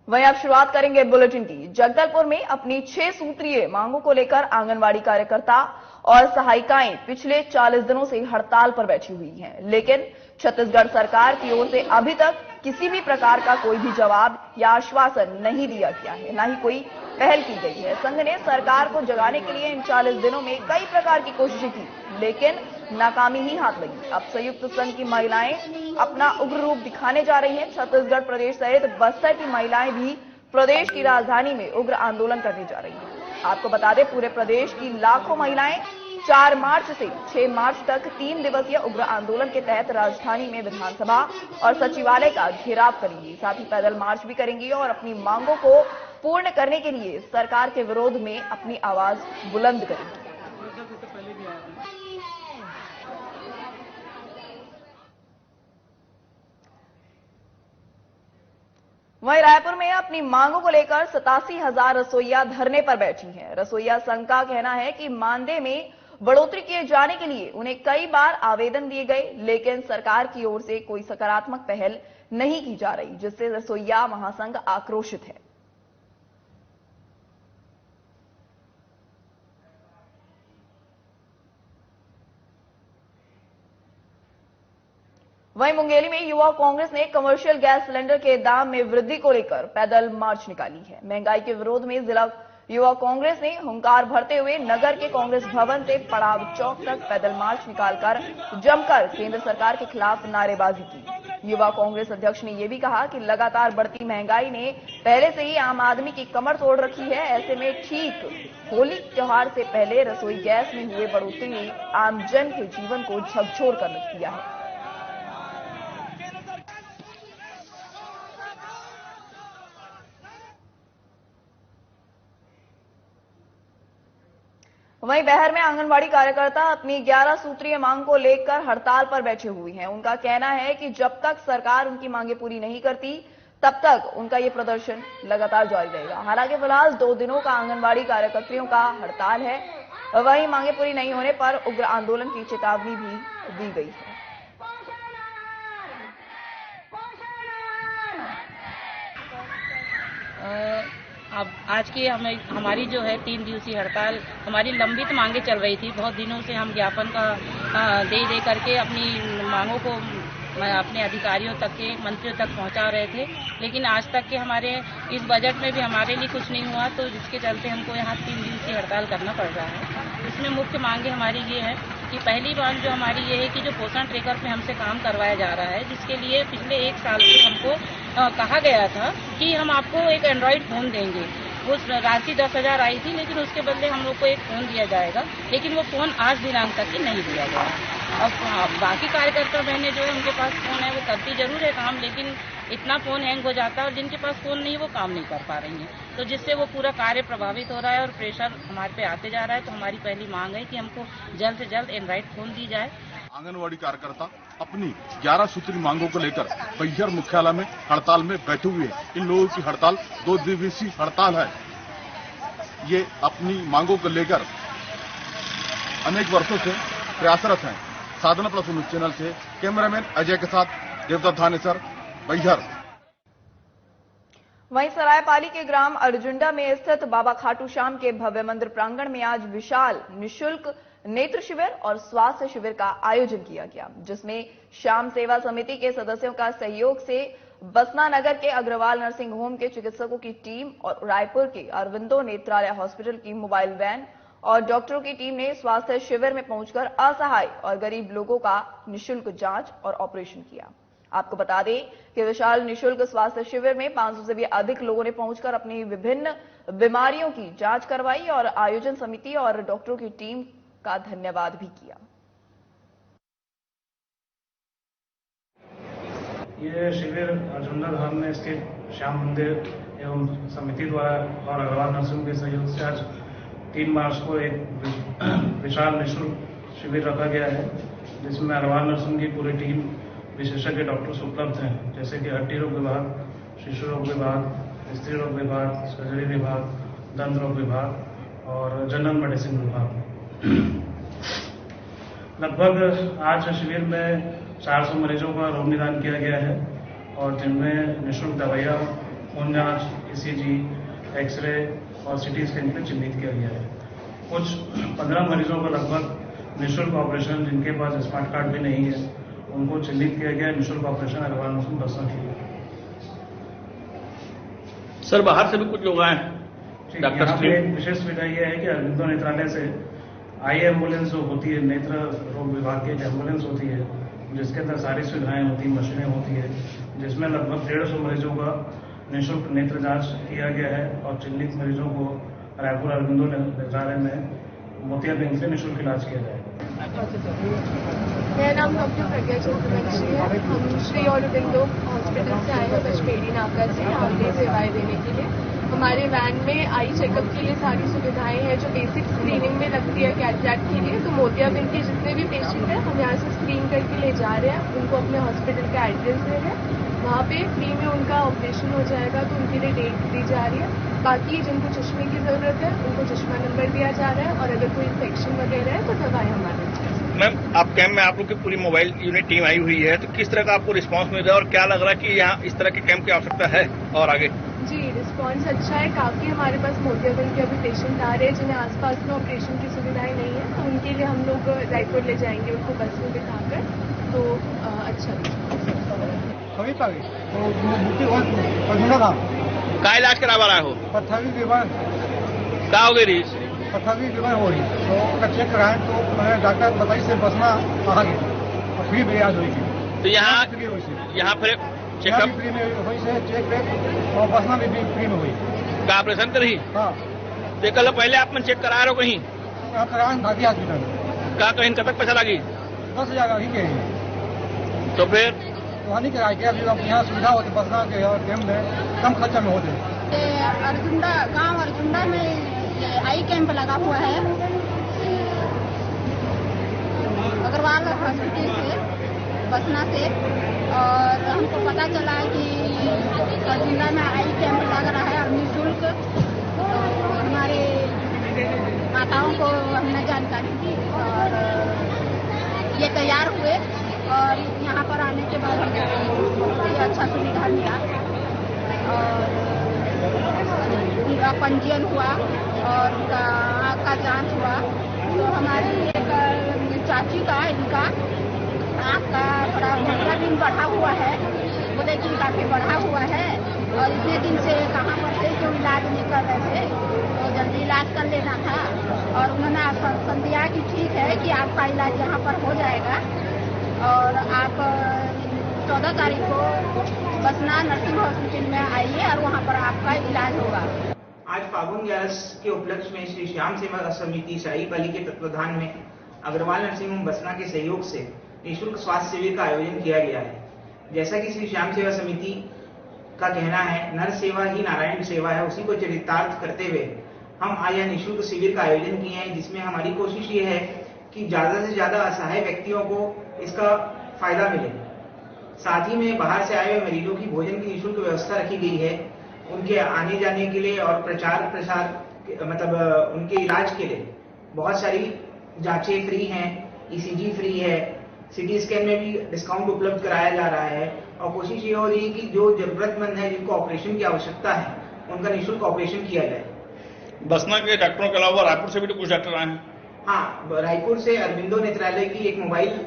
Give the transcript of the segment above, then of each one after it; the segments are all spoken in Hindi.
वहीं आप शुरुआत करेंगे बुलेटिन की। जगदलपुर में अपनी 6 सूत्रीय मांगों को लेकर आंगनवाड़ी कार्यकर्ता और सहायिकाएं पिछले 40 दिनों से हड़ताल पर बैठी हुई हैं, लेकिन छत्तीसगढ़ सरकार की ओर से अभी तक किसी भी प्रकार का कोई भी जवाब या आश्वासन नहीं दिया गया है, न ही कोई पहल की गई है। संघ ने सरकार को जगाने के लिए इन 40 दिनों में कई प्रकार की कोशिशें की, लेकिन नाकामी ही हाथ लगी। अब संयुक्त संघ की महिलाएं अपना उग्र रूप दिखाने जा रही हैं। छत्तीसगढ़ प्रदेश सहित बस्तर की महिलाएं भी प्रदेश की राजधानी में उग्र आंदोलन करने जा रही हैं। आपको बता दें, पूरे प्रदेश की लाखों महिलाएं 4 मार्च से 6 मार्च तक 3 दिवसीय उग्र आंदोलन के तहत राजधानी में विधानसभा और सचिवालय का घेराव करेंगी। साथ ही पैदल मार्च भी करेंगी और अपनी मांगों को पूर्ण करने के लिए सरकार के विरोध में अपनी आवाज बुलंद करेंगी। वहीं रायपुर में अपनी मांगों को लेकर 87,000 रसोइया धरने पर बैठी हैं। रसोइया संघ का कहना है कि मानदेय में बढ़ोतरी किए जाने के लिए उन्हें कई बार आवेदन दिए गए, लेकिन सरकार की ओर से कोई सकारात्मक पहल नहीं की जा रही, जिससे रसोइया महासंघ आक्रोशित है। वहीं मुंगेली में युवा कांग्रेस ने कमर्शियल गैस सिलेंडर के दाम में वृद्धि को लेकर पैदल मार्च निकाली है। महंगाई के विरोध में जिला युवा कांग्रेस ने हुंकार भरते हुए नगर के कांग्रेस भवन से पड़ाव चौक तक पैदल मार्च निकालकर जमकर केंद्र सरकार के खिलाफ नारेबाजी की। युवा कांग्रेस अध्यक्ष ने यह भी कहा कि लगातार बढ़ती महंगाई ने पहले से ही आम आदमी की कमर तोड़ रखी है। ऐसे में ठीक होली त्योहार से पहले रसोई गैस में हुए बढ़ोतरी ने आमजन के जीवन को झकझोर कर रख दिया है। वहीं बहर में आंगनवाड़ी कार्यकर्ता अपनी 11 सूत्रीय मांग को लेकर हड़ताल पर बैठे हुए हैं। उनका कहना है कि जब तक सरकार उनकी मांगे पूरी नहीं करती, तब तक उनका ये प्रदर्शन लगातार जारी रहेगा। हालांकि फिलहाल 2 दिनों का आंगनवाड़ी कार्यकर्तियों का हड़ताल है। वहीं मांगे पूरी नहीं होने पर उग्र आंदोलन की चेतावनी भी दी गई है। अब आज की हमारी जो है 3 दिवसीय हड़ताल, हमारी लंबित मांगे चल रही थी। बहुत दिनों से हम ज्ञापन का दे करके अपनी मांगों को अपने अधिकारियों तक के मंत्रियों तक पहुंचा रहे थे, लेकिन आज तक के हमारे इस बजट में भी हमारे लिए कुछ नहीं हुआ, तो जिसके चलते हमको यहाँ 3 दिवसीय हड़ताल करना पड़ रहा है। इसमें मुख्य मांगे हमारी ये है कि पहली बात जो हमारी ये है कि जो पोषण ट्रैकर पे हमसे काम करवाया जा रहा है, जिसके लिए पिछले 1 साल से हमको कहा गया था कि हम आपको एक एंड्रॉइड फ़ोन देंगे। उस राशि 10,000 आई थी, लेकिन उसके बदले हम लोग को एक फ़ोन दिया जाएगा, लेकिन वो फ़ोन आज दिनांक तक ही नहीं दिया गया। अब बाकी कार्यकर्ता बहनें जो है उनके पास फ़ोन है, वो करती जरूर है काम, लेकिन इतना फ़ोन हैंग हो जाता है और जिनके पास फ़ोन नहीं है वो काम नहीं कर पा रही हैं, तो जिससे वो पूरा कार्य प्रभावित हो रहा है और प्रेशर हमारे पे आते जा रहा है। तो हमारी पहली मांग है कि हमको जल्द से जल्द एंड्रॉइड फ़ोन दी जाए। आंगनवाड़ी कार्यकर्ता अपनी 11 सूत्री मांगों को लेकर बैहर मुख्यालय में हड़ताल में बैठे हुए हैं। इन लोगों की हड़ताल 2 दिवसीय हड़ताल है। ये अपनी मांगों को लेकर अनेक वर्षों से प्रयासरत हैं। साधना प्लस न्यूज चैनल से कैमरामैन अजय के साथ देवदत्त धानेसर, बैहर। वहीं सरायपाली के ग्राम अर्जुंडा में स्थित बाबा खाटू श्याम के भव्य मंदिर प्रांगण में आज विशाल निःशुल्क नेत्र शिविर और स्वास्थ्य शिविर का आयोजन किया गया, जिसमें श्याम सेवा समिति के सदस्यों का सहयोग से बसना नगर के अग्रवाल नर्सिंग होम के चिकित्सकों की टीम और रायपुर के अरविंदो नेत्रालय हॉस्पिटल की मोबाइल वैन और डॉक्टरों की टीम ने स्वास्थ्य शिविर में पहुंचकर असहाय और गरीब लोगों का निःशुल्क जांच और ऑपरेशन किया। आपको बता दें कि विशाल निःशुल्क स्वास्थ्य शिविर में 500 से भी अधिक लोगों ने पहुंचकर अपनी विभिन्न बीमारियों की जांच करवाई और आयोजन समिति और डॉक्टरों की टीम का धन्यवाद भी किया। ये शिविर अर्जुंडा धाम में स्थित श्याम मंदिर एवं समिति द्वारा और अग्रवाल नर्सिंग के सहयोग से आज 3 मार्च को एक विशाल निःशुल्क शिविर रखा गया है, जिसमें अग्रवाल नर्सिंग की पूरी टीम विशेषज्ञ डॉक्टर्स उपलब्ध हैं, जैसे कि हड्डी रोग विभाग, शिशु रोग विभाग, स्त्री रोग विभाग, सर्जरी विभाग, दंत रोग विभाग और जनरल मेडिसिन विभाग। लगभग आज शिविर में 400 मरीजों का रोग निदान किया गया है और जिनमें निःशुल्क दवाइयाँ खून जांच, ECG, एक्सरे और CT स्कैन के लिए चिन्हित किया गया है। कुछ 15 मरीजों को लगभग निःशुल्क ऑपरेशन, जिनके पास स्मार्ट कार्ड भी नहीं है, उनको चिन्हित किया गया है निःशुल्क ऑपरेशन अग्रवाल नर्सिंग बसना के लिए। सर बाहर से भी कुछ लोग आए हैं यहाँ पे एक विशेष सुविधा यह है कि अरविंदो नेत्रालय से आई एम्बुलेंस जो होती है, नेत्र रोग विभाग की एक एम्बुलेंस होती है जिसके अंदर सारी सुविधाएं होती हैं, मशीनें होती है, जिसमें लगभग 150 मरीजों का निःशुल्क नेत्र जांच किया गया है और चिन्हित मरीजों को रायपुर अरविंदो नेत्रालय में मोतियाबिंद से निःशुल्क इलाज किया जाएगा। मेरा नाम डॉक्टर प्रज्ञा चतुर्वेदी है। हम श्री अरविंदो हॉस्पिटल से आए हैं पचपेड़ी नाका से हमने सेवाएं देने के लिए। हमारे वैन में आई चेकअप के लिए सारी सुविधाएं हैं जो बेसिक स्क्रीनिंग में लगती है कैटरैक्ट के लिए। तो मोतियाबिंद के जितने भी पेशेंट हैं हम यहाँ से स्क्रीन करके ले जा रहे हैं, उनको अपने हॉस्पिटल का एड्रेस दे रहे हैं, वहाँ पे फ्री में उनका ऑपरेशन हो जाएगा तो उनके लिए डेट दी जा रही है। बाकी जिनको चश्मे की जरूरत है उनको चश्मा नंबर दिया जा रहा है और अगर कोई इन्फेक्शन वगैरह है तो दवाएं हमारे। मैम आप कैंप में आप लोग की पूरी मोबाइल यूनिट टीम आई हुई है, तो किस तरह का आपको रिस्पांस मिल रहा है और क्या लग रहा है कि यहाँ इस तरह के कैंप की आवश्यकता है और आगे? जी रिस्पांस अच्छा है, काफ़ी हमारे पास मोतियाबिंद के अभी पेशेंट आ रहे हैं जिन्हें आसपास में ऑपरेशन की सुविधाएं नहीं है, तो उनके लिए हम लोग रायपुर ले जाएंगे उनको बस में बिठाकर, तो अच्छा का इलाज करवा रहा हो? पथरी बीमार का हो गई? पथरी बीमार हो रही तो उसका चेक कराएं तो मैंने डॉक्टर बताई से बसना आ गया और फ्री में इलाज हुई। तो यहाँ फिर चेकअप फ्री में हुई से चेक और बसना भी फ्री में हुई का ऑपरेशन करी? हाँ तो कल पहले आप चेक करा रहे हो कहीं? आप कराएं भागी हॉस्पिटल का कहीं कब तक पैसा लगी? 10,000 ही के। तो फिर वहाँ नहीं कराए क्या? अब यहाँ सुविधा होती बसना के और कैम्प में कम खर्चा में होते। अर्जुंडा गांव अर्जुंडा में आई कैंप लगा हुआ है अग्रवाल हॉस्पिटल से बसना से, और हमको पता चला कि अर्जुंडा में आई कैंप लग रहा है और निःशुल्क। तो हमारे माताओं को हमने जानकारी दी और ये तैयार हुए और यहाँ पर आने के बाद हमको बहुत ही अच्छा सुविधा मिला और उनका पंजीयन हुआ और उनका आँख का जांच हुआ। तो हमारी एक चाची का इनका आँख का थोड़ा मोतियाबिंद बढ़ा हुआ है, बोले कि काफी बढ़ा हुआ है और इतने दिन से कहाँ पर थे जो इलाज नहीं कर रहे थे, तो जल्दी इलाज कर लेना था। और उन्होंने आश्वासन दिया कि ठीक है कि आपका इलाज यहाँ पर हो जाएगा और आप 14 तारीख को बसना नर्सिंग हॉस्पिटल में आइए और वहाँ पर आपका इलाज होगा। आज फागुन 11 के उपलक्ष्य में श्री श्याम सेवा समिति शाही पाली के तत्वाधान में अग्रवाल नर्सिंग होम बसना के सहयोग से निःशुल्क स्वास्थ्य शिविर का आयोजन किया गया है। जैसा कि श्री श्याम सेवा समिति का कहना है, नर सेवा ही नारायण सेवा है, उसी को चरितार्थ करते हुए हम आज यह निःशुल्क शिविर का आयोजन किए हैं, जिसमें हमारी कोशिश ये है कि ज्यादा से ज्यादा असहाय व्यक्तियों को इसका फायदा मिले। साथ ही में बाहर से आए हुए मरीजों की भोजन की निःशुल्क व्यवस्था रखी गई है, उनके आने जाने के लिए और प्रचार प्रसार मतलब उनके इलाज के लिए बहुत सारी जांचें फ्री हैं, ECG फ्री है, CT स्कैन में भी डिस्काउंट उपलब्ध कराया जा रहा है और कोशिश ये हो रही है कि जो जरूरतमंद है जिनको ऑपरेशन की आवश्यकता है उनका निःशुल्क ऑपरेशन किया जाए। बसना के डॉक्टरों के अलावा रायपुर से भी तो कुछ डॉक्टर आए हैं? हाँ, रायपुर से अरविंदो नेत्रालय की एक मोबाइल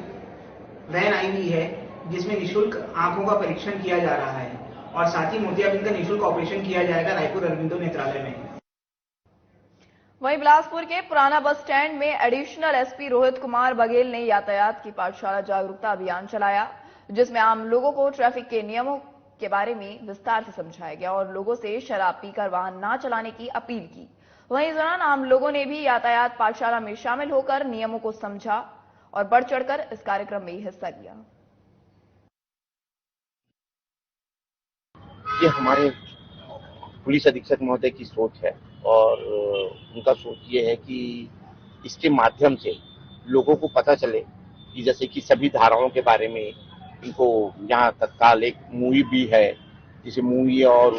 वैन आई हुई है जिसमें निःशुल्क आंखों का परीक्षण किया जा रहा है और साथ ही मोतियाबिंद का निःशुल्क ऑपरेशन किया जाएगा रायपुर अरविंदो नेत्रालय में। वहीं बिलासपुर के पुराना बस स्टैंड में एडिशनल SP रोहित कुमार बघेल ने यातायात की पाठशाला जागरूकता अभियान चलाया, जिसमें आम लोगों को ट्रैफिक के नियमों के बारे में विस्तार से समझाया गया और लोगों से शराब पीकर वाहन न चलाने की अपील की। वहीं इस दौरान आम लोगों ने भी यातायात पाठशाला में शामिल होकर नियमों को समझा और बढ़ चढ़कर इस कार्यक्रम में हिस्सा लिया। ये हमारे पुलिस अधीक्षक महोदय की सोच है और उनका सोच ये है कि इसके माध्यम से लोगों को पता चले कि जैसे कि सभी धाराओं के बारे में इनको यहाँ तत्काल एक मूवी भी है, जिसे मूवी और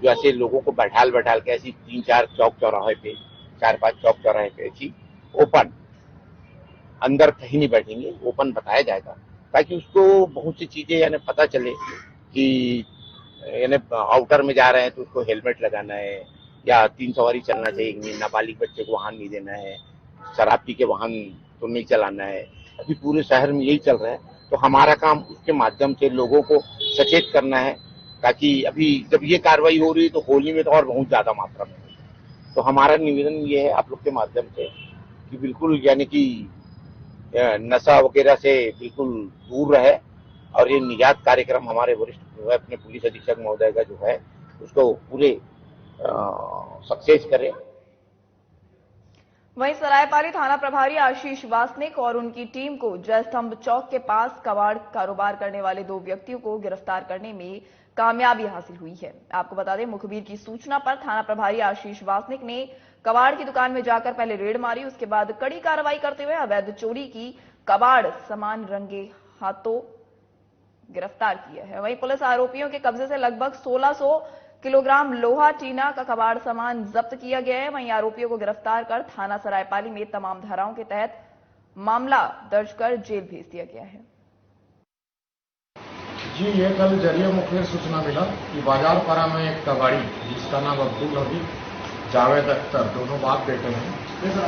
जैसे लोगों को बैठाल के ऐसी 3-4 चौक चौराहे पे 4-5 चौक चौराहे पे ऐसी ओपन, अंदर कहीं नहीं बैठेंगे, ओपन बताया जाएगा ताकि उसको बहुत सी चीजें यानी पता चले कि यानी आउटर में जा रहे हैं तो उसको हेलमेट लगाना है, या 3 सवारी चलना चाहिए, नाबालिग बच्चे को वाहन नहीं देना है, शराब पी के वाहन तो नहीं चलाना है। अभी पूरे शहर में यही चल रहा है, तो हमारा काम उसके माध्यम से लोगों को सचेत करना है, ताकि अभी जब ये कार्रवाई हो रही है तो होली में तो और बहुत ज्यादा मात्रा में। तो हमारा निवेदन ये है आप लोग के माध्यम से कि बिल्कुल यानी कि नशा वगैरह से बिल्कुल दूर रहे, और ये निजात कार्यक्रम हमारे वरिष्ठ जो है अपने पुलिस अधीक्षक महोदय का जो है उसको पूरे सक्सेस करे। वहीं सरायपाली थाना प्रभारी आशीष वासनिक और उनकी टीम को जयस्तंभ चौक के पास कबाड़ कारोबार करने वाले 2 व्यक्तियों को गिरफ्तार करने में कामयाबी हासिल हुई है। आपको बता दें, मुखबिर की सूचना पर थाना प्रभारी आशीष वासनिक ने कबाड़ की दुकान में जाकर पहले रेड मारी, उसके बाद कड़ी कार्रवाई करते हुए अवैध चोरी की कबाड़ सामान रंगे हाथों गिरफ्तार किया है। वहीं पुलिस आरोपियों के कब्जे से लगभग 1600 किलोग्राम लोहा टीना का कबाड़ सामान जब्त किया गया है। वहीं आरोपियों को गिरफ्तार कर थाना सरायपाली में तमाम धाराओं के तहत मामला दर्ज कर जेल भेज दिया गया है। जी, ये कल जरिए मुखबिर सूचना मिला कि बाजारपाड़ा में एक कबाड़ी जिसका नाम अब्दुल हबीब जावेद अख्तर दोनों बाप बेटे हैं,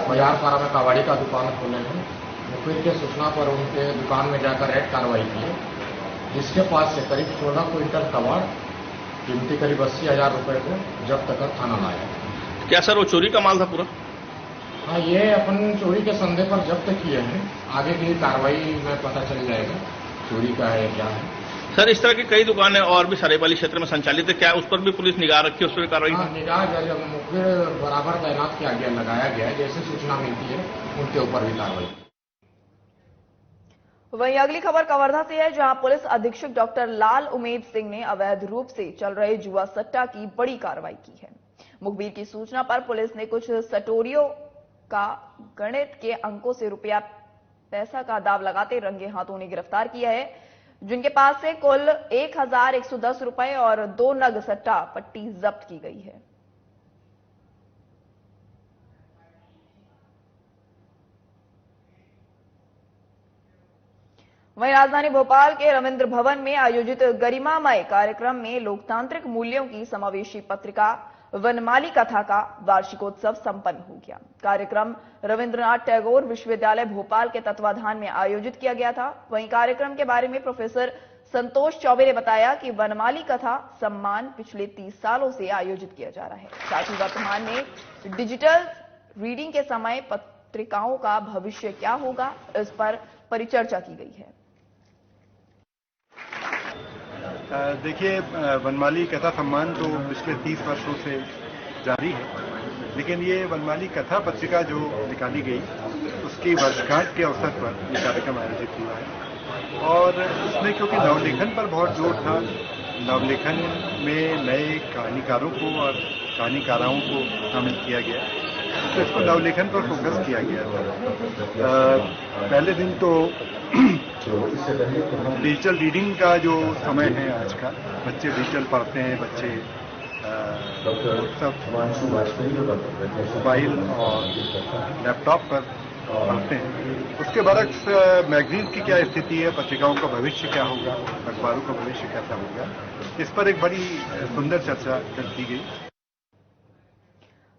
बाजारपाड़ा में कबाड़ी का दुकान खोले हैं। मुखबिर के सूचना पर उनके दुकान में जाकर रेड कार्रवाई की है, जिसके पास से करीब 16 क्विंटल कबाड़ कीमती करीब 80,000 रुपए को जब्त कर थाना लाया। क्या सर वो चोरी का माल था पूरा? हाँ, ये अपन चोरी के संदेह पर जब्त किए हैं, आगे की कार्रवाई में पता चल जाएगा चोरी का है क्या है। सर, इस तरह की कई दुकानें और भी सरायपाली क्षेत्र में संचालित है, क्या उस पर भी पुलिस निगाह रखी है, उस पर भी कार्रवाई? हाँ, निगाह मुखबिर बराबर तैनात किया गया, लगाया गया है, जैसे सूचना मिलती है उनके ऊपर भी कार्रवाई। वहीं अगली खबर कवर्धा से है, जहां पुलिस अधीक्षक डॉक्टर लाल उमेद सिंह ने अवैध रूप से चल रहे जुआ सट्टा की बड़ी कार्रवाई की है। मुखबिर की सूचना पर पुलिस ने कुछ सटोरियों का गणित के अंकों से रुपया पैसा का दाव लगाते रंगे हाथों ने गिरफ्तार किया है, जिनके पास से कुल 1110 रुपए और 2 नग सट्टा पट्टी जब्त की गई है। वहीं राजधानी भोपाल के रविंद्र भवन में आयोजित गरिमामय कार्यक्रम में लोकतांत्रिक मूल्यों की समावेशी पत्रिका वनमाली कथा का वार्षिकोत्सव संपन्न हो गया। कार्यक्रम रविंद्रनाथ टैगोर विश्वविद्यालय भोपाल के तत्वाधान में आयोजित किया गया था। वहीं कार्यक्रम के बारे में प्रोफेसर संतोष चौबे ने बताया कि वनमाली कथा सम्मान पिछले 30 सालों से आयोजित किया जा रहा है। साथ ही वर्तमान में डिजिटल रीडिंग के समय पत्रिकाओं का भविष्य क्या होगा, इस पर परिचर्चा की गई है। देखिए, वनमाली कथा सम्मान तो पिछले 30 वर्षों से जारी है, लेकिन ये वनमाली कथा पत्रिका जो निकाली गई उसकी वर्षगांठ के अवसर पर ये कार्यक्रम आयोजित हुआ है। और इसमें क्योंकि नवलेखन पर बहुत जोर था, नवलेखन में नए कहानीकारों को और कहानीकाराओं को शामिल किया गया, तो इसको नवलेखन पर फोकस किया गया था। पहले दिन तो डिजिटल रीडिंग का जो समय है आज का, बच्चे डिजिटल पढ़ते हैं, बच्चे सब मोबाइल और लैपटॉप पर पढ़ते हैं। उसके बरक्स मैगजीन की क्या स्थिति है, पत्रिकाओं का भविष्य क्या होगा, अखबारों का भविष्य कैसा होगा, इस पर एक बड़ी सुंदर चर्चा की गई।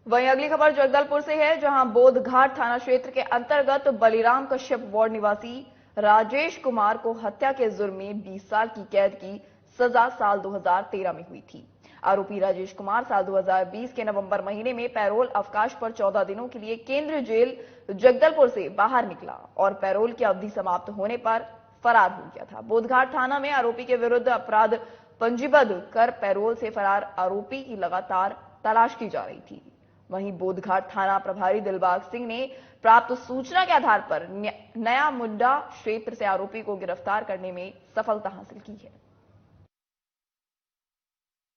वहीं अगली खबर जगदलपुर से है, जहां बोधघाट थाना क्षेत्र के अंतर्गत बलिराम कश्यप वार्ड निवासी राजेश कुमार को हत्या के जुर्म में 20 साल की कैद की सजा साल 2013 में हुई थी। आरोपी राजेश कुमार साल 2020 के नवंबर महीने में पैरोल अवकाश पर 14 दिनों के लिए केंद्रीय जेल जगदलपुर से बाहर निकला और पैरोल की अवधि समाप्त होने पर फरार हो गया था। बोधघाट थाना में आरोपी के विरुद्ध अपराध पंजीबद्ध कर पैरोल से फरार आरोपी की लगातार तलाश की जा रही थी। वहीं बोधघाट थाना प्रभारी दिलबाग सिंह ने प्राप्त सूचना के आधार पर नया मुंडा क्षेत्र से आरोपी को गिरफ्तार करने में सफलता हासिल की है।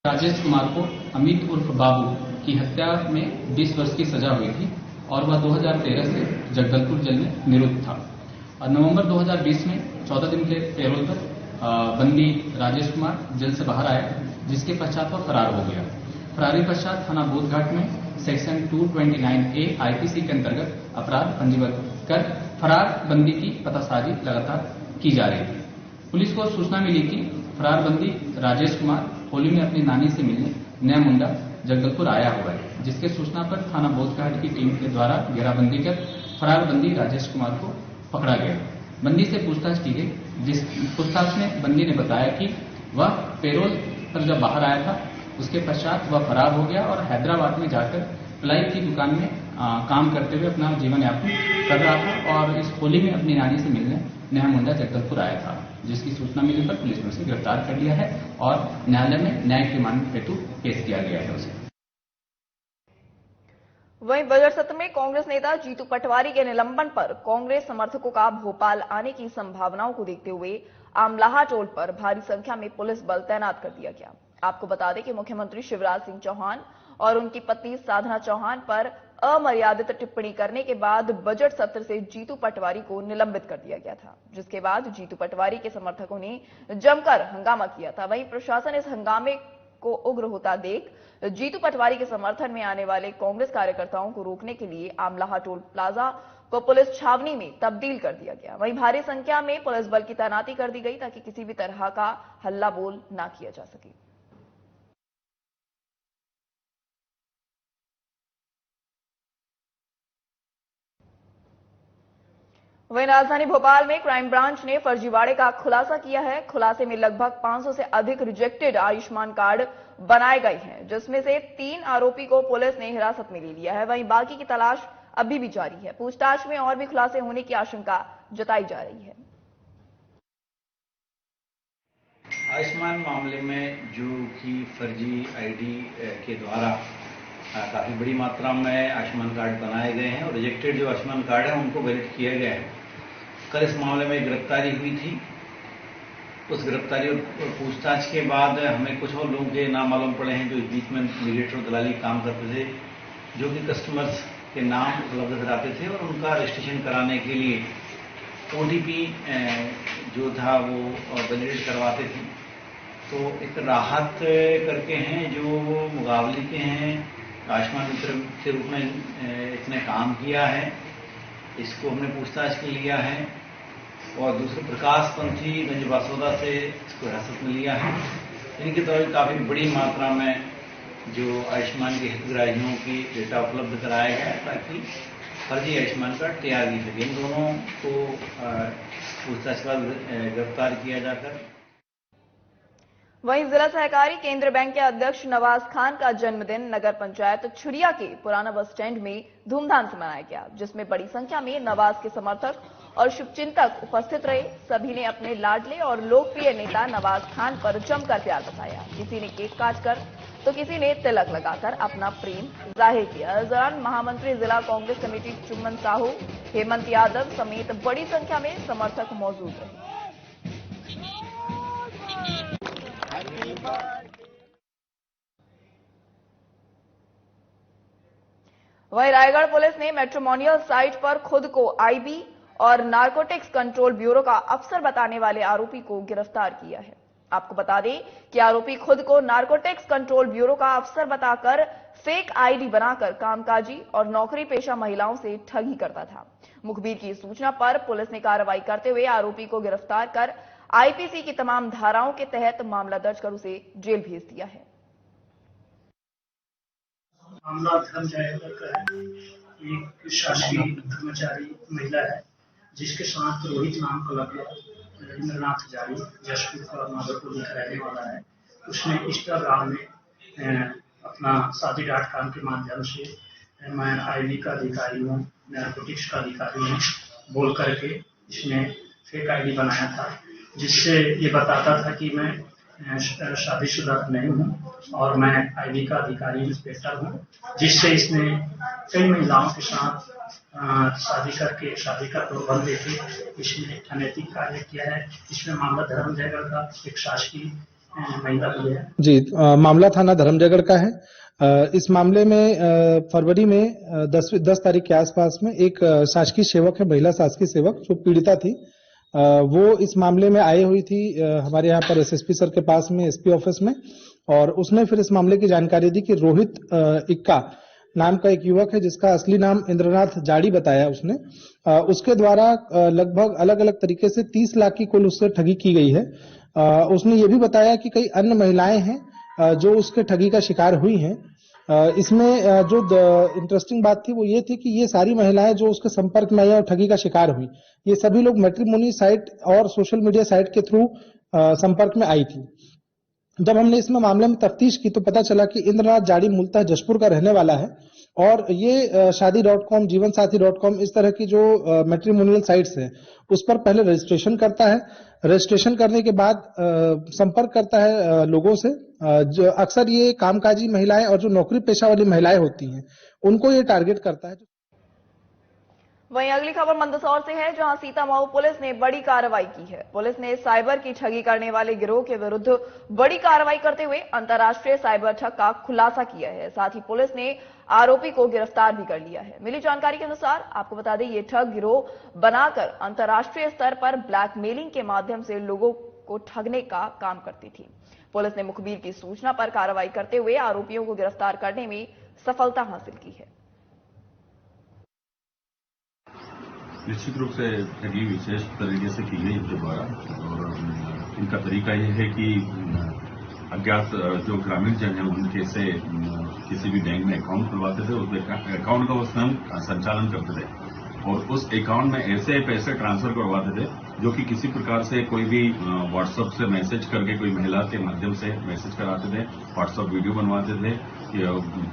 राजेश कुमार को अमित उर्फ बाबू की हत्या में 20 वर्ष की सजा हुई थी और वह 2013 से जगदलपुर जेल में निरुद्ध था। और नवंबर 2020 में 14 दिन के पैरोल पर बंदी राजेश कुमार जेल से बाहर आया, जिसके पश्चात वह फरार हो गया। फरारी पश्चात थाना बोधघाट में सेक्शन 229A आईपीसी के अंतर्गत अपराध पंजीबद्ध कर फरार बंदी की पतासाजी लगातार की जा रही थी। पुलिस को सूचना मिली कि फरार बंदी राजेश कुमार होली में अपनी नानी से मिलने नया मुंडा जगदलपुर आया हुआ है, जिसके सूचना पर थाना बोधघाट की टीम के द्वारा घेराबंदी कर फरार बंदी राजेश कुमार को पकड़ा गया। बंदी से पूछताछ की गई, जिस पूछताछ में बंदी ने बताया कि वह पेरोल पर जब बाहर आया था उसके पश्चात वह फरार हो गया और हैदराबाद में जाकर प्लाई की दुकान में काम करते हुए अपना जीवन यापन कर रहा था और इस होली में अपनी नानी से मिलने नया मुंडा जगदलपुर आया था, जिसकी सूचना मिलने पर पुलिस ने उसे गिरफ्तार कर लिया है और न्यायालय में न्यायिक रिमांड हेतु पेश किया गया है उसे। वहीं बजट सत्र में कांग्रेस नेता जीतू पटवारी के निलंबन पर कांग्रेस समर्थकों का भोपाल आने की संभावनाओं को देखते हुए आमलाहा टोल पर भारी संख्या में पुलिस बल तैनात कर दिया गया। आपको बता दें कि मुख्यमंत्री शिवराज सिंह चौहान और उनकी पत्नी साधना चौहान पर अमर्यादित टिप्पणी करने के बाद बजट सत्र से जीतू पटवारी को निलंबित कर दिया गया था, जिसके बाद जीतू पटवारी के समर्थकों ने जमकर हंगामा किया था। वहीं प्रशासन इस हंगामे को उग्र होता देख जीतू पटवारी के समर्थन में आने वाले कांग्रेस कार्यकर्ताओं को रोकने के लिए आमलाहा टोल प्लाजा को पुलिस छावनी में तब्दील कर दिया गया। वहीं भारी संख्या में पुलिस बल की तैनाती कर दी गई ताकि किसी भी तरह का हल्ला बोल न किया जा सके। वहीं राजधानी भोपाल में क्राइम ब्रांच ने फर्जीवाड़े का खुलासा किया है। खुलासे में लगभग 500 से अधिक रिजेक्टेड आयुष्मान कार्ड बनाए गए हैं, जिसमें से 3 आरोपी को पुलिस ने हिरासत में ले लिया है। वहीं बाकी की तलाश अभी भी जारी है। पूछताछ में और भी खुलासे होने की आशंका जताई जा रही है। आयुष्मान मामले में जो कि फर्जी आईडी के द्वारा काफ़ी बड़ी मात्रा में आयुष्मान कार्ड बनाए गए हैं और रिजेक्टेड जो आयुष्मान कार्ड है उनको वैलिड किया गया है। कल इस मामले में गिरफ्तारी हुई थी। उस गिरफ्तारी और पूछताछ के बाद हमें कुछ और लोगों के नाम मालूम पड़े हैं जो इस बीच में मीडिएटर दलाली काम करते थे, जो कि कस्टमर्स के नाम उपलब्ध कराते थे और उनका रजिस्ट्रेशन कराने के लिए OTP जो था वो वैलिडेट करवाते थे। तो एक राहत करके हैं जो मुकाबले के हैं, आयुष्मान मित्र के रूप में इसने काम किया है, इसको हमने पूछताछ के लिया है। और दूसरे प्रकाश पंथी गंज बासोदा से इसको हिरासत में लिया है। इनके द्वारा काफ़ी बड़ी मात्रा में जो आयुष्मान के हितग्राहियों की डेटा उपलब्ध कराया गया ताकि फर्जी आयुष्मान कार्ड तैयार की सके। इन दोनों को पूछताछ के बाद गिरफ्तार किया जाकर। वहीं जिला सहकारी केंद्र बैंक के अध्यक्ष नवाज खान का जन्मदिन नगर पंचायत छुड़िया के पुराना बस स्टैंड में धूमधाम से मनाया गया, जिसमें बड़ी संख्या में नवाज के समर्थक और शुभचिंतक उपस्थित रहे। सभी ने अपने लाडले और लोकप्रिय नेता नवाज खान पर जमकर प्यार बताया। किसी ने केक काटकर तो किसी ने तिलक लगाकर अपना प्रेम जाहिर किया। इस दौरान महामंत्री जिला कांग्रेस कमेटी चुम्मन साहू, हेमंत यादव समेत बड़ी संख्या में समर्थक मौजूद रहे। वहीं रायगढ़ पुलिस ने मैट्रिमोनियल साइट पर खुद को आईबी और नारकोटिक्स कंट्रोल ब्यूरो का अफसर बताने वाले आरोपी को गिरफ्तार किया है। आपको बता दें कि आरोपी खुद को नारकोटिक्स कंट्रोल ब्यूरो का अफसर बताकर फेक आईडी बनाकर कामकाजी और नौकरी पेशा महिलाओं से ठगी करता था। मुखबिर की सूचना पर पुलिस ने कार्रवाई करते हुए आरोपी को गिरफ्तार कर आईपीसी की तमाम धाराओं के तहत मामला दर्ज कर उसे जेल भेज दिया है। मामला धर्म जयनगर का है। एक शासकीय कर्मचारी महिला है जिसके साथ रोहित नाम का लड़का रविंद्रनाथ जारी जशपुर का माधोपुर में रहने वाला है। उसने इंस्टाग्राम में अपना शादी.com के माध्यम से मैं आईबी का अधिकारी हूँ, नारकोटिक्स का अधिकारी हूँ बोल करके इसने फेक आईडी बनाया था, जिससे ये बताता था कि मैं शादीशुदा नहीं हूँ और मैं आईबी का अधिकारी इंस्पेक्टर हूँ, जिससे इसने कई महिलाओं के साथ शादी करके शादी का प्रबंध लेके इसने अनैतिक कार्य किया है। इसमें मामला धर्मजयगढ़ का एक शासकीय महिला भी है। जी, मामला थाना धर्मजयगढ़ का है। इस मामले में फरवरी में 10 तारीख के आसपास में एक शासकीय सेवक है, महिला शासकीय सेवक जो पीड़िता थी, वो इस मामले में आई हुई थी हमारे यहाँ पर एसएसपी सर के पास में, एसपी ऑफिस में, और उसने फिर इस मामले की जानकारी दी कि रोहित इक्का नाम का एक युवक है जिसका असली नाम इंद्रनाथ जाड़ी बताया उसने। उसके द्वारा लगभग अलग अलग तरीके से 30 लाख की कुल उससे ठगी की गई है। उसने ये भी बताया कि कई अन्य महिलाएं हैं जो उसके ठगी का शिकार हुई हैं। इसमें जो इंटरेस्टिंग बात थी वो ये थी कि ये सारी महिलाएं जो उसके संपर्क में आई और ठगी का शिकार हुई, ये सभी लोग मैट्रिमोनी साइट और सोशल मीडिया साइट के थ्रू संपर्क में आई थी। जब हमने इसमें मामले में तफ्तीश की तो पता चला कि इंद्रनाथ जाड़ी मूलतः जशपुर का रहने वाला है और ये शादी.com, जीवनसाथी.com इस तरह की जो मैट्रिमोनियल साइट्स हैं उस पर पहले रजिस्ट्रेशन करता है। रजिस्ट्रेशन करने के बाद संपर्क करता है लोगों से। जो अक्सर ये कामकाजी महिलाएं और जो नौकरी पेशा वाली महिलाएं होती हैं उनको ये टारगेट करता है। वहीं अगली खबर मंदसौर से है, जहां सीतामऊ पुलिस ने बड़ी कार्रवाई की है। पुलिस ने साइबर की ठगी करने वाले गिरोह के विरुद्ध बड़ी कार्रवाई करते हुए अंतर्राष्ट्रीय साइबर ठग का खुलासा किया है। साथ ही पुलिस ने आरोपी को गिरफ्तार भी कर लिया है। मिली जानकारी के अनुसार आपको बता दें, ये ठग गिरोह बनाकर अंतर्राष्ट्रीय स्तर पर ब्लैकमेलिंग के माध्यम से लोगों को ठगने का काम करती थी। पुलिस ने मुखबिर की सूचना पर कार्रवाई करते हुए आरोपियों को गिरफ्तार करने में सफलता हासिल की है। निश्चित रूप से ठगी विशेष तरीके से की गई इनके द्वारा, और इनका तरीका यह है कि अज्ञात जो ग्रामीण जन है उनके से किसी भी बैंक में अकाउंट खुलवाते थे, उस अकाउंट का वो स्वयं संचालन करते थे और उस अकाउंट में ऐसे पैसे ट्रांसफर करवाते थे जो कि किसी प्रकार से कोई भी व्हाट्सएप से मैसेज करके कोई महिला के माध्यम से मैसेज कराते थे, व्हाट्सएप वीडियो बनवाते थे,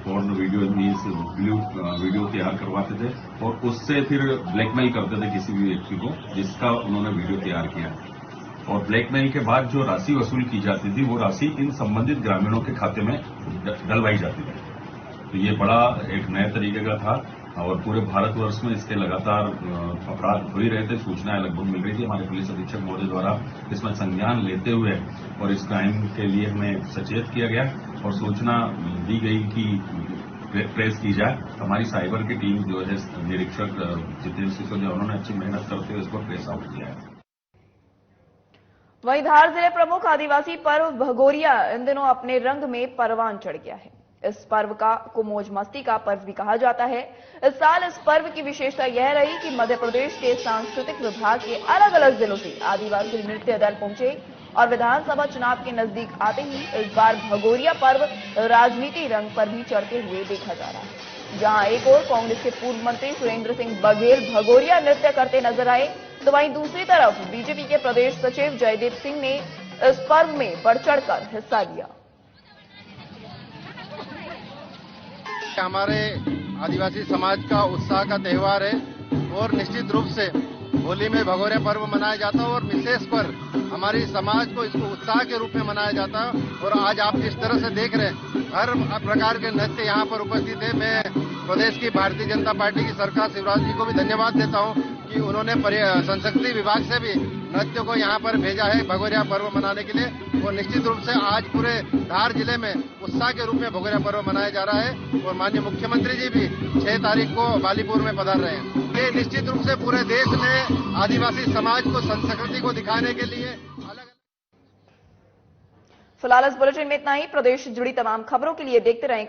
पोर्न वीडियो मीन्स वीडियो तैयार करवाते थे और उससे फिर ब्लैकमेल करते थे किसी भी व्यक्ति को जिसका उन्होंने वीडियो तैयार किया। और ब्लैकमेल के बाद जो राशि वसूल की जाती थी वो राशि इन संबंधित ग्रामीणों के खाते में डलवाई जाती थी। तो ये बड़ा एक नए तरीके का था और पूरे भारतवर्ष में इसके लगातार अपराध हो ही रहे थे। सूचनाएं लगभग मिल रही थी। हमारे पुलिस अधीक्षक महोदय द्वारा इसमें संज्ञान लेते हुए और इस क्राइम के लिए हमें सचेत किया गया और सूचना दी गई कि ट्रेस की जाए। हमारी साइबर की टीम जो है निरीक्षक जितेंद्र सिसोदिया उन्होंने अच्छी मेहनत करते हुए इसको ट्रेस आउट किया है। वहीं धार जिले प्रमुख आदिवासी पर्व भगोरिया इन दिनों अपने रंग में परवान चढ़ गया है। इस पर्व को मौज मस्ती का पर्व भी कहा जाता है। इस साल इस पर्व की विशेषता यह रही कि मध्य प्रदेश के सांस्कृतिक विभाग के अलग अलग जिलों से आदिवासी नृत्य दल पहुंचे और विधानसभा चुनाव के नजदीक आते ही इस बार भगोरिया पर्व राजनीति रंग पर भी चढ़ते हुए देखा जा रहा है। जहां एक ओर कांग्रेस के पूर्व मंत्री सुरेंद्र सिंह बघेल भगोरिया नृत्य करते नजर आए, तो वहीं दूसरी तरफ बीजेपी के प्रदेश सचिव जयदीप सिंह ने इस पर्व में बढ़ चढ़कर हिस्सा लिया। हमारे आदिवासी समाज का उत्साह का त्योहार है और निश्चित रूप से होली में भगोरिया पर्व मनाया जाता है और विशेष पर हमारी समाज को इसको उत्साह के रूप में मनाया जाता है। और आज आप जिस तरह से देख रहे हैं हर प्रकार के नृत्य यहाँ पर उपस्थित है। मैं प्रदेश की भारतीय जनता पार्टी की सरकार शिवराज जी को भी धन्यवाद देता हूँ कि उन्होंने संस्कृति विभाग से भी नृत्य को यहाँ पर भेजा है भगोरिया पर्व मनाने के लिए। और निश्चित रूप से आज पूरे धार जिले में उत्साह के रूप में भगोरिया पर्व मनाया जा रहा है और माननीय मुख्यमंत्री जी भी 6 तारीख को बालीपुर में पधार रहे हैं। ये निश्चित रूप से पूरे देश में आदिवासी समाज को संस्कृति को दिखाने के लिए फिलहाल इस बुलेटिन में इतना ही। प्रदेश से जुड़ी तमाम खबरों के लिए देखते रहें